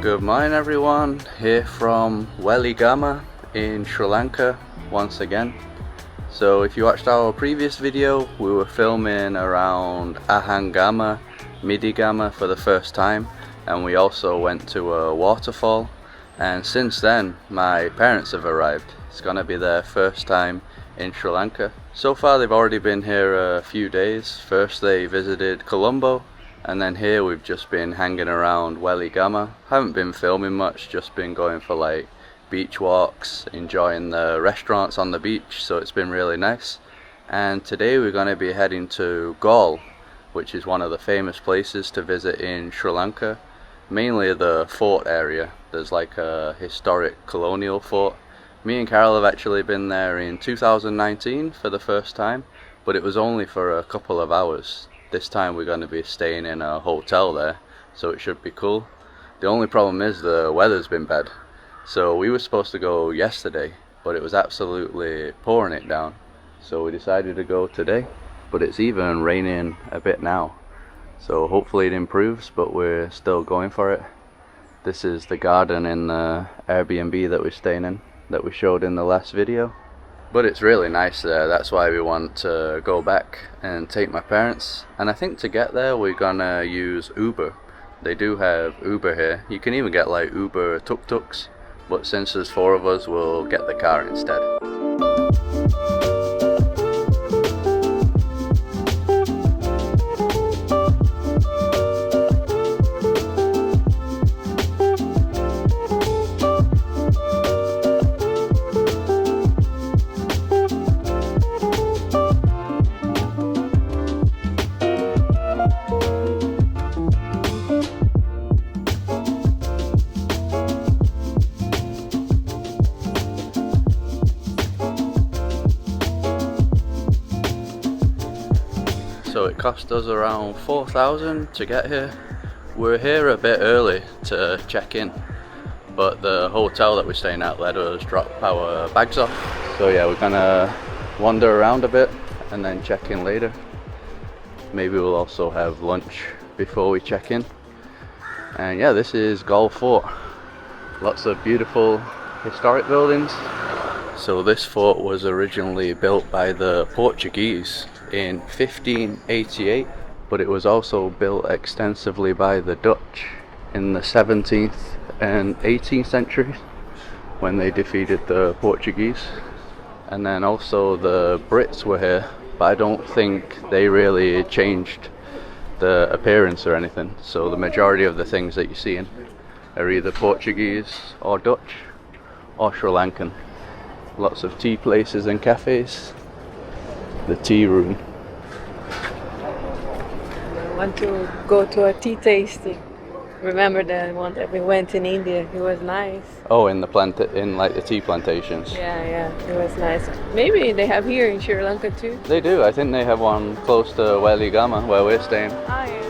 Good morning everyone, here from Weligama in Sri Lanka once again. So if you watched our previous video, we were filming around Ahangama, Midigama for the first time, and we also went to a waterfall. And since then my parents have arrived. It's gonna be their first time in Sri Lanka. So far they've already been here a few days. First they visited Colombo, and then here we've just been hanging around Weligama. Haven't been filming much, just been going for like beach walks, enjoying the restaurants on the beach, so it's been really nice. And today we're going to be heading to Galle, which is one of the famous places to visit in Sri Lanka. Mainly the fort area. There's like a historic colonial fort. Me and Carol have actually been there in 2019 for the first time, but it was only for a couple of hours. This time we're going to be staying in a hotel there, so it should be cool. The only problem is the weather's been bad. So we were supposed to go yesterday, but it was absolutely pouring it down. So we decided to go today, but it's even raining a bit now. So hopefully it improves, but we're still going for it. This is the garden in the Airbnb that we're staying in, that we showed in the last video. But it's really nice there, that's why we want to go back and take my parents. And I think to get there we're gonna use Uber. They do have Uber here. You can even get like Uber tuk-tuks, but since there's 4 of us, we'll get the car instead. So it cost us around 4,000 to get here. We're here a bit early to check in, but the hotel that we're staying at let us drop our bags off. So yeah, we're gonna wander around a bit and then check in later. Maybe we'll also have lunch before we check in. And yeah, this is Galle Fort. Lots of beautiful historic buildings. So this fort was originally built by the Portuguese in 1588, but it was also built extensively by the Dutch in the 17th and 18th centuries when they defeated the Portuguese. And then also the Brits were here, but I don't think they really changed the appearance or anything. So the majority of the things that you're seeing are either Portuguese or Dutch or Sri Lankan. Lots of tea places and cafes. The tea room. I want to go to a tea tasting. Remember the one that we went in India? It was nice. Oh, in the tea plantations. Yeah, it was nice. Maybe they have here in Sri Lanka too. They do. I think they have one close to Weligama where we're staying. Ah, yeah.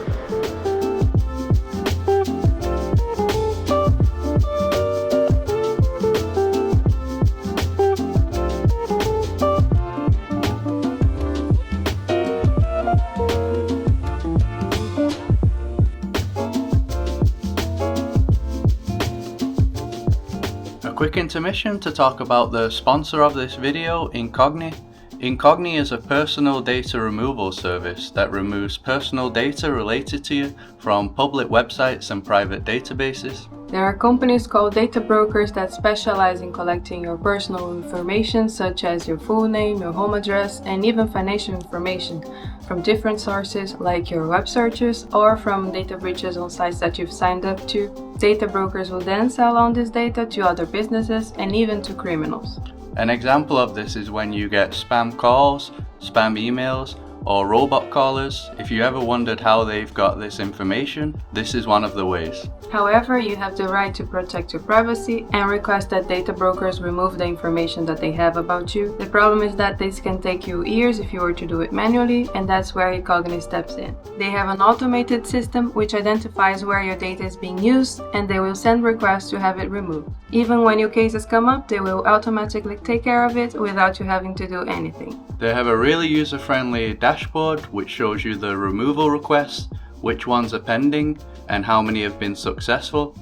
Quick intermission to talk about the sponsor of this video, Incogni. Incogni is a personal data removal service that removes personal data related to you from public websites and private databases. There are companies called data brokers that specialize in collecting your personal information, such as your full name, your home address, and even financial information from different sources like your web searches or from data breaches on sites that you've signed up to. Data brokers will then sell on this data to other businesses and even to criminals. An example of this is when you get spam calls, spam emails, or robot callers. If you ever wondered how they've got this information, this is one of the ways. However, you have the right to protect your privacy and request that data brokers remove the information that they have about you. The problem is that this can take you years if you were to do it manually, and that's where Incogni steps in. They have an automated system which identifies where your data is being used, and they will send requests to have it removed. Even when new cases come up, they will automatically take care of it without you having to do anything. They have a really user-friendly dashboard which shows you the removal requests, which ones are pending, and how many have been successful.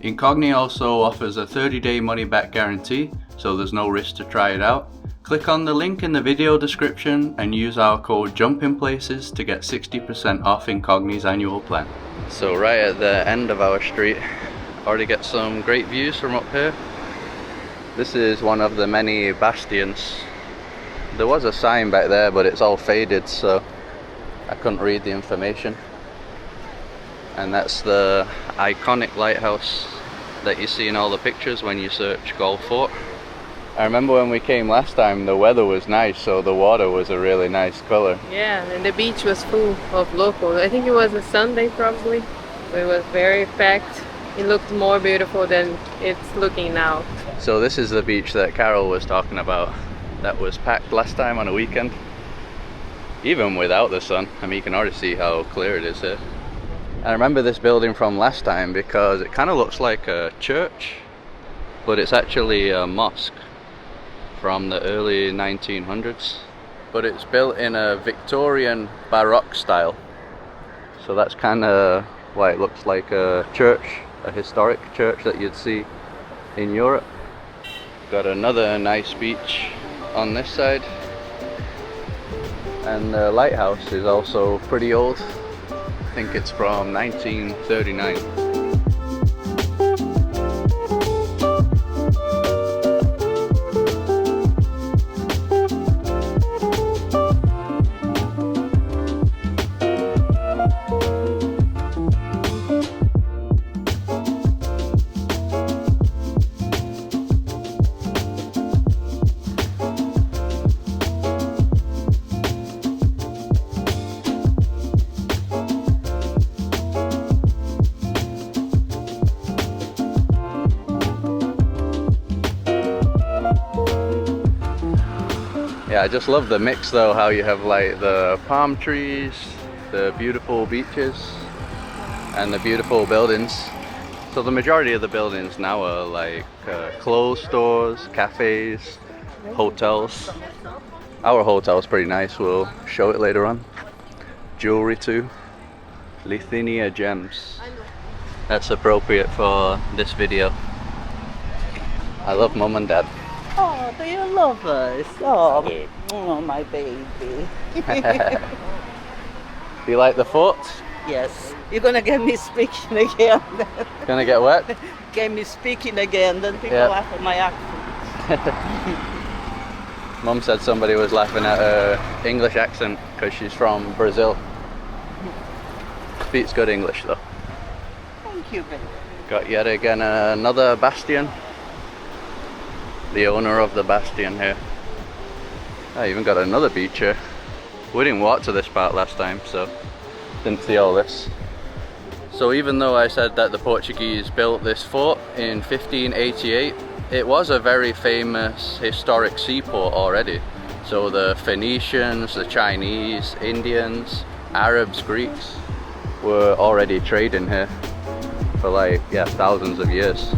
Incogni also offers a 30-day money-back guarantee, so there's no risk to try it out. Click on the link in the video description and use our code JUMPINPLACES to get 60% off Incogni's annual plan. So right at the end of our street, already get some great views from up here. This is one of the many bastions. There was a sign back there, but it's all faded, so I couldn't read the information. And that's the iconic lighthouse that you see in all the pictures when you search Galle Fort. I remember when we came last time, the weather was nice, so the water was a really nice color. Yeah, and the beach was full of locals. I think it was a Sunday probably, so it was very packed. It looked more beautiful than it's looking now. So this is the beach that Carol was talking about, that was packed last time on a weekend. Even without the sun, I mean, you can already see how clear it is here. I remember this building from last time because it kind of looks like a church, but it's actually a mosque from the early 1900s. But it's built in a Victorian Baroque style. So that's kind of why it looks like a church, a historic church that you'd see in Europe. Got another nice beach on this side. And the lighthouse is also pretty old. I think it's from 1939. Yeah, I just love the mix though, how you have like the palm trees, the beautiful beaches, and the beautiful buildings. So the majority of the buildings now are like clothes stores, cafes, hotels. Our hotel's pretty nice, we'll show it later on. Jewelry too, Lithuania gems. That's appropriate for this video. I love mum and dad. Oh, do you love us? Oh, oh my baby. Do you like the fort? Yes. You're gonna get me speaking again. Gonna get what? Get me speaking again, then people laugh at my accent. Mum said somebody was laughing at her English accent because she's from Brazil. Speaks good English though. Thank you, baby. Got yet again another bastion. The owner of the bastion here. I even got another beach here. We didn't walk to this part last time, so didn't see all this. So even though I said that the Portuguese built this fort in 1588, it was a very famous historic seaport already. So the Phoenicians, the Chinese, Indians, Arabs, Greeks were already trading here for like, yeah, thousands of years.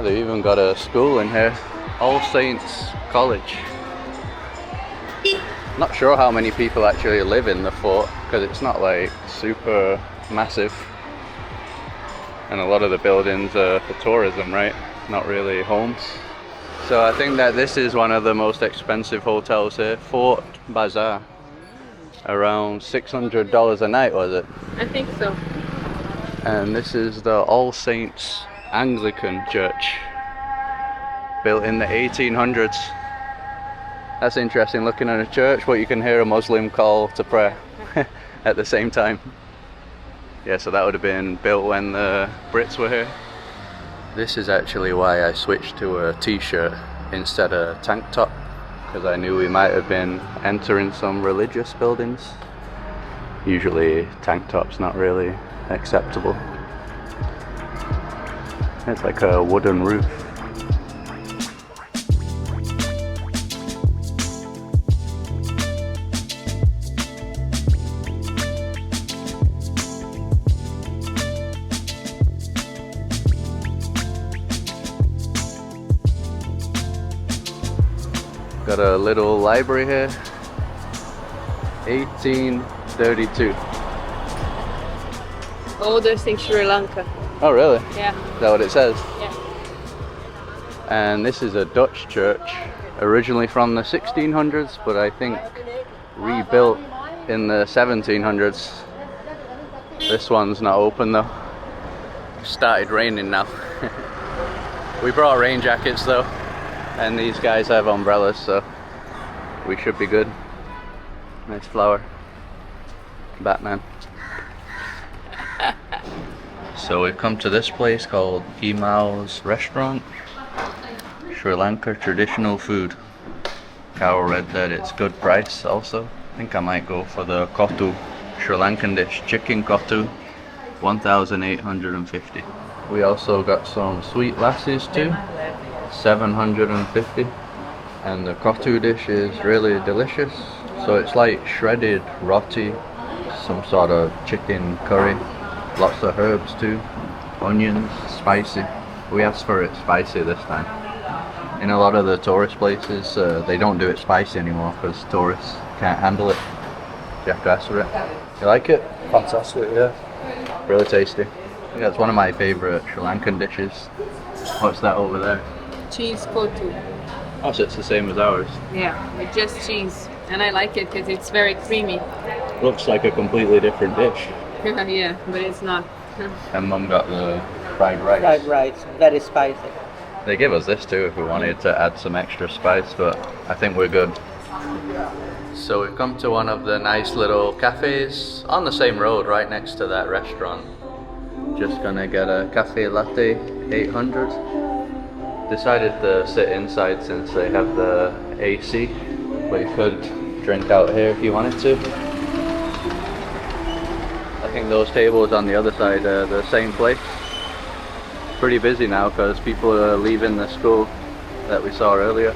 They've even got a school in here, All Saints College. Not sure how many people actually live in the fort because it's not like super massive, and a lot of the buildings are for tourism, right? Not really homes. So I think that this is one of the most expensive hotels here, Fort Bazaar. Around $600 a night, was it? I think so. And this is the All Saints Anglican Church, built in the 1800s. That's interesting, looking at a church, but you can hear a Muslim call to prayer at the same time. Yeah, so that would have been built when the Brits were here. This is actually why I switched to a t-shirt instead of a tank top, because I knew we might have been entering some religious buildings. Usually tank top's not really acceptable. It's like a wooden roof. Got a little library here. 1832. Oldest in Sri Lanka. Oh really? Yeah. Is that what it says? Yeah. And this is a Dutch church, originally from the 1600s, but I think rebuilt in the 1700s. This one's not open though. Started raining now. We brought rain jackets though, and these guys have umbrellas, so we should be good. Nice flower. Batman. So we've come to this place called Imau's Restaurant. Sri Lanka traditional food. Carol read that it's good price also. I think I might go for the kotu, Sri Lankan dish, chicken kotu, 1,850. We also got some sweet lassies too, 750. And the kotu dish is really delicious. So it's like shredded roti, some sort of chicken curry, lots of herbs too, onions, spicy. We asked for it spicy this time. In a lot of the tourist places, they don't do it spicy anymore because tourists can't handle it. You have to ask for it. You like it? Fantastic, yeah. Really tasty. I think that's one of my favourite Sri Lankan dishes. What's that over there? Cheese kotu. Oh, so it's the same as ours. Yeah, with just cheese. And I like it because it's very creamy. Looks like a completely different dish. Yeah, but it's not. And Mum got the fried rice. Fried rice, very spicy. They give us this too if we wanted to add some extra spice, but I think we're good. So we've come to one of the nice little cafes on the same road right next to that restaurant. Just gonna get a cafe latte, 800. Decided to sit inside since they have the AC, but you could drink out here if you wanted to. I think those tables on the other side are the same place. Pretty busy now because people are leaving the school that we saw earlier.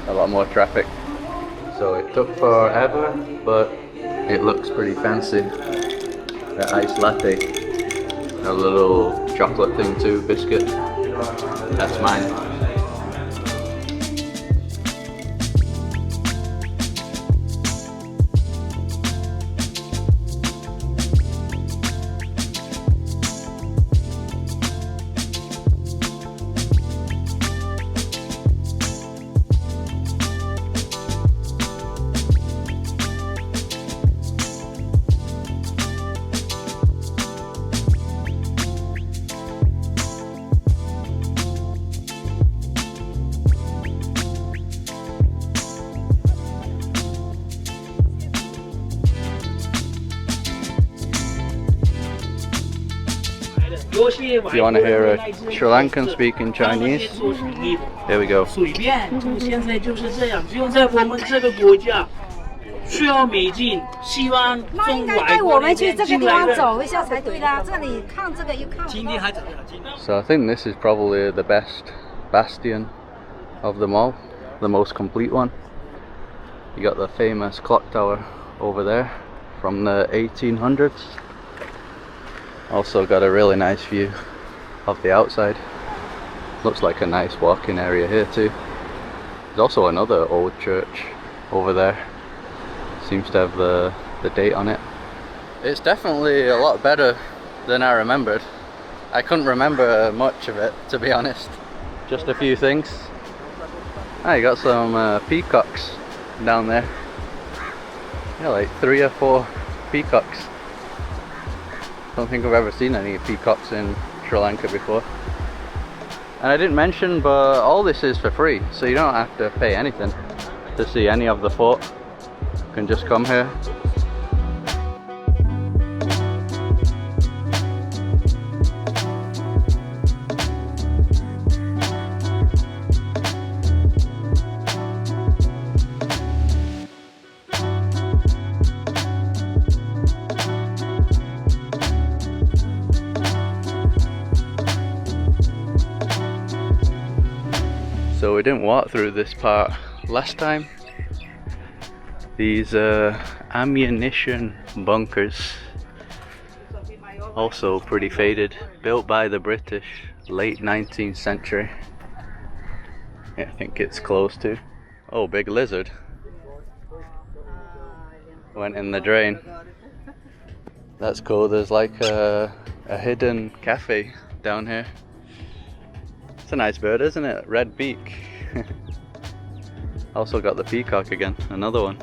A lot more traffic. So it took forever, but it looks pretty fancy. The iced latte. A little chocolate thing too, biscuit. That's mine. If you want to hear a Sri Lankan speaking Chinese, here we go. 水便，现在就是这样，只有在我们这个国家需要美进，希望中外国那边进来的。走一下才对啦，这里看这个又看。今天还怎么样？ So I think this is probably the best bastion of them all, the most complete one. You got the famous clock tower over there from the 1800s. Also got a really nice view of the outside. Looks like a nice walking area here too. There's also another old church over there. Seems to have the date on it. It's definitely a lot better than I remembered. I couldn't remember much of it, to be honest. Just a few things. You got some peacocks down there. Yeah, like 3 or 4 peacocks. Don't think I've ever seen any peacocks in Sri Lanka before. And I didn't mention, but all this is for free, so you don't have to pay anything to see any of the fort. You can just come here. So we didn't walk through this part last time. These ammunition bunkers, also pretty faded, built by the British, late 19th century. Yeah, I think it's close to. Oh, big lizard. Went in the drain. That's cool. There's like a hidden cafe down here. It's a nice bird, isn't it? Red beak. Also got the peacock again, another one.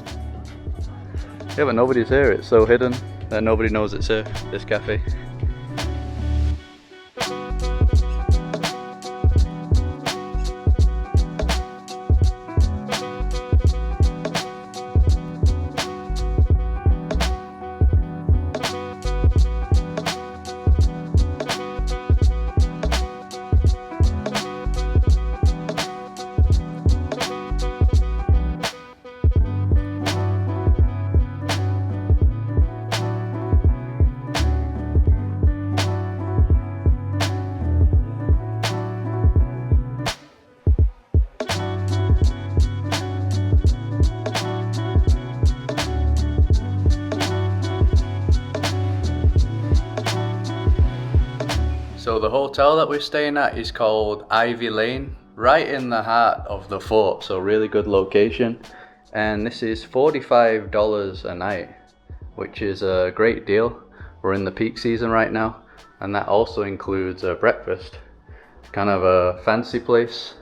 Yeah, but nobody's here. It's so hidden that nobody knows it's here, this cafe. So the hotel that we're staying at is called Ivy Lane, right in the heart of the fort, so really good location. And this is $45 a night, which is a great deal. We're in the peak season right now, and that also includes a breakfast. Kind of a fancy place.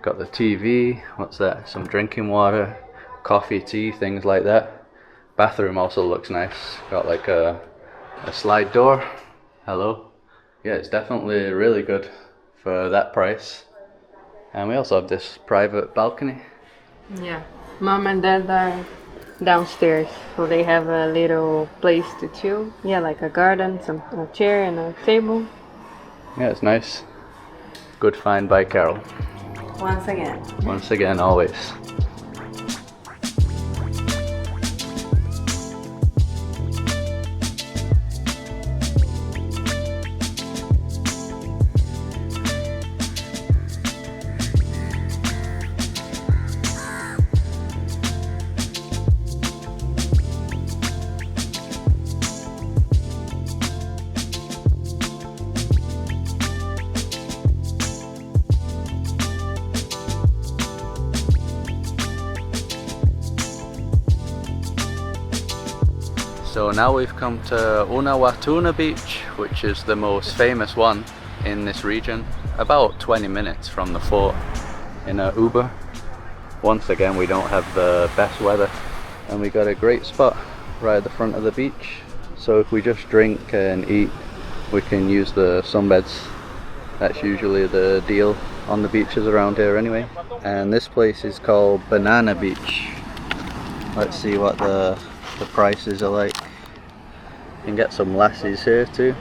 Got the TV, what's that, some drinking water, coffee, tea, things like that. Bathroom also looks nice. Got like a slide door. Hello. Yeah, it's definitely really good for that price. And we also have this private balcony. Yeah, mom and dad are downstairs, so they have a little place to chill. Yeah, like a garden, a chair and a table. Yeah, it's nice. Good find by Carol. Once again. Once again, always. So now we've come to Unawatuna Beach, which is the most famous one in this region. About 20 minutes from the fort in an Uber. Once again, we don't have the best weather, and we got a great spot right at the front of the beach. So if we just drink and eat, we can use the sunbeds. That's usually the deal on the beaches around here anyway. And this place is called Banana Beach. Let's see what the prices are like. You can get some lassies here too,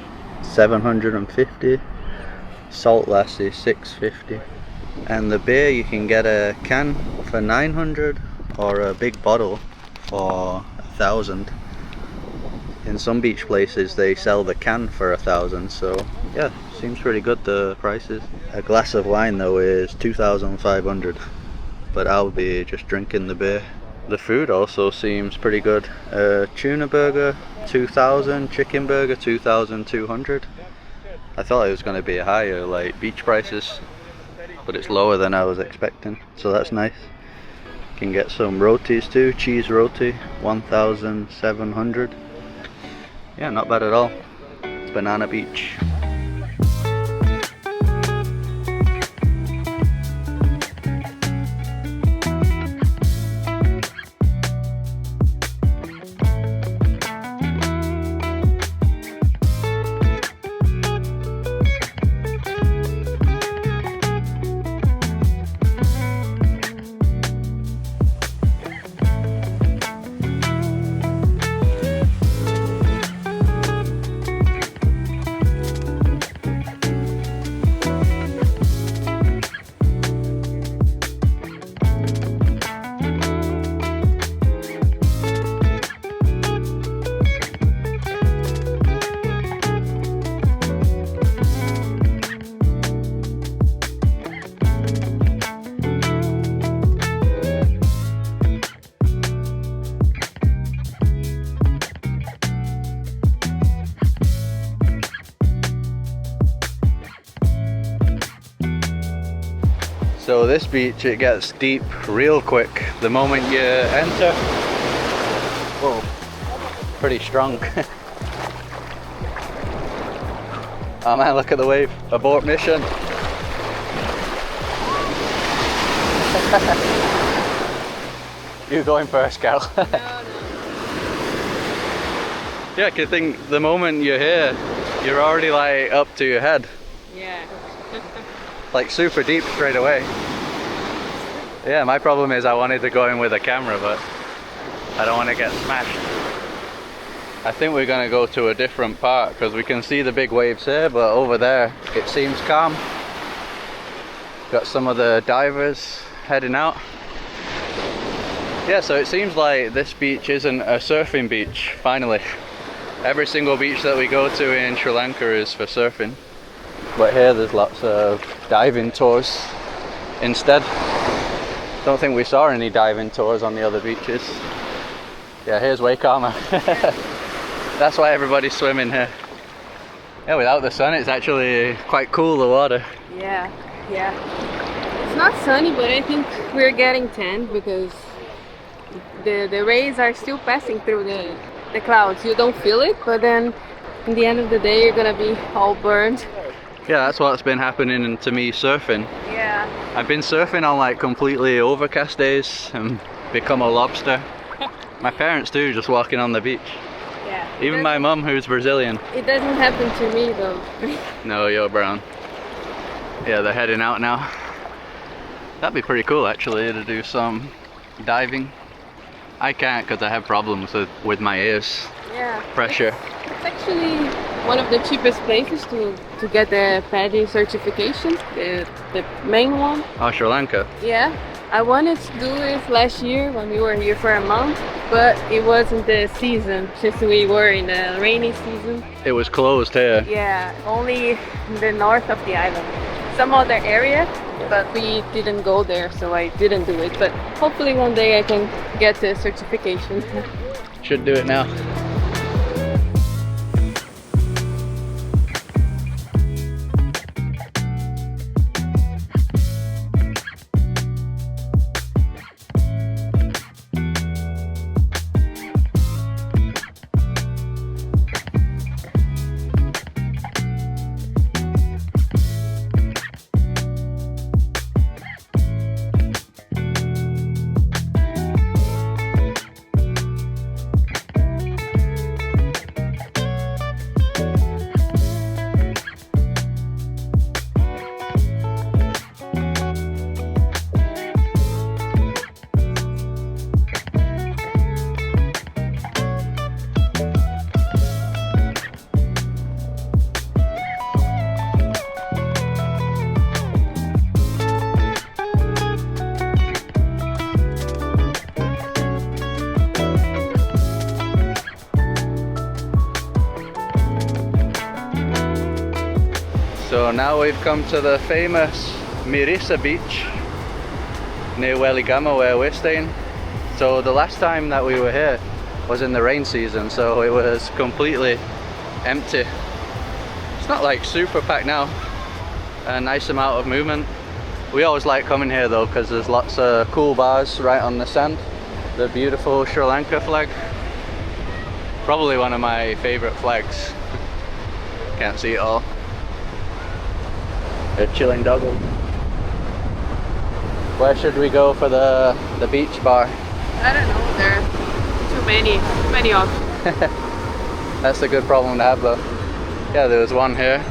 750. Salt lassie, 650. And the beer, you can get a can for 900 or a big bottle for 1,000. In some beach places they sell the can for 1,000, so yeah, seems pretty good, the prices. A glass of wine though is 2,500, but I'll be just drinking the beer. The food also seems pretty good. Tuna burger, 2,000, chicken burger, 2,200. I thought it was going to be higher, like beach prices, but it's lower than I was expecting, so that's nice. You can get some rotis too, cheese roti, 1,700. Yeah, not bad at all. It's Banana Beach. So this beach, it gets deep real quick the moment you enter. Whoa, pretty strong. Oh man, look at the wave. Abort mission. You going first, Cal? No. Yeah, I can think the moment you're here, you're already like up to your head. Yeah. Like super deep straight away. Yeah, my problem is I wanted to go in with a camera, but I don't want to get smashed. I think we're gonna go to a different part because we can see the big waves here, but over there it seems calm. Got some of the divers heading out. Yeah, so it seems like this beach isn't a surfing beach, finally. Every single beach that we go to in Sri Lanka is for surfing. But here there's lots of diving tours instead. Don't think we saw any diving tours on the other beaches. Yeah, here's way calmer. That's why everybody's swimming here. Yeah, without the sun it's actually quite cool, the water. Yeah. It's not sunny, but I think we're getting tanned because the rays are still passing through the clouds. You don't feel it, but then in the end of the day you're gonna be all burned. Yeah, that's what's been happening to me surfing. Yeah. I've been surfing on like completely overcast days and become a lobster. My parents too, just walking on the beach. Yeah. Even my mum, who's Brazilian. It doesn't happen to me though. No, you're brown. Yeah, they're heading out now. That'd be pretty cool actually to do some diving. I can't because I have problems with my ears. Yeah. Pressure. It's actually one of the cheapest places to get the PADI certification, the main one. Oh, Sri Lanka. Yeah. I wanted to do it last year when we were here for a month, but it wasn't the season since we were in the rainy season. It was closed here. Yeah, only in the north of the island. Some other area, but we didn't go there, so I didn't do it. But hopefully one day I can get the certification. Should do it now. So now we've come to the famous Mirissa beach near Weligama where we're staying. So the last time that we were here was in the rain season, so it was completely empty. It's not like super packed now, a nice amount of movement. We always like coming here though because there's lots of cool bars right on the sand. The beautiful Sri Lanka flag, probably one of my favorite flags. Can't see it all. A chilling doggo. Where should we go for the beach bar? I don't know, there are too many options. That's a good problem to have though. Yeah, there was one here.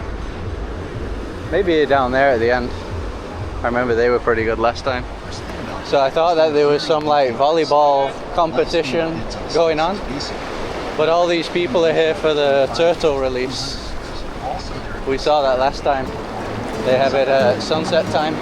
Maybe down there at the end. I remember they were pretty good last time. So I thought that there was some like volleyball competition going on, but all these people are here for the turtle release. We saw that last time. They have it at sunset time.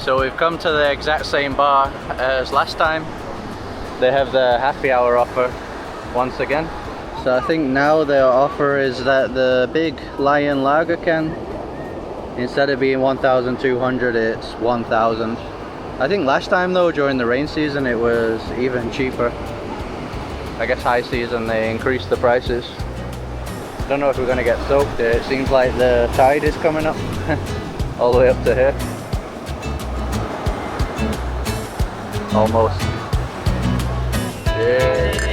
So we've come to the exact same bar as last time. They have the happy hour offer once again. So I think now their offer is that the big Lion Lager can, instead of being 1,200, it's 1,000. I think last time though, during the rain season, it was even cheaper. I guess high season they increased the prices. Don't know if we're gonna get soaked. It seems like the tide is coming up all the way up to here. Almost. Yeah.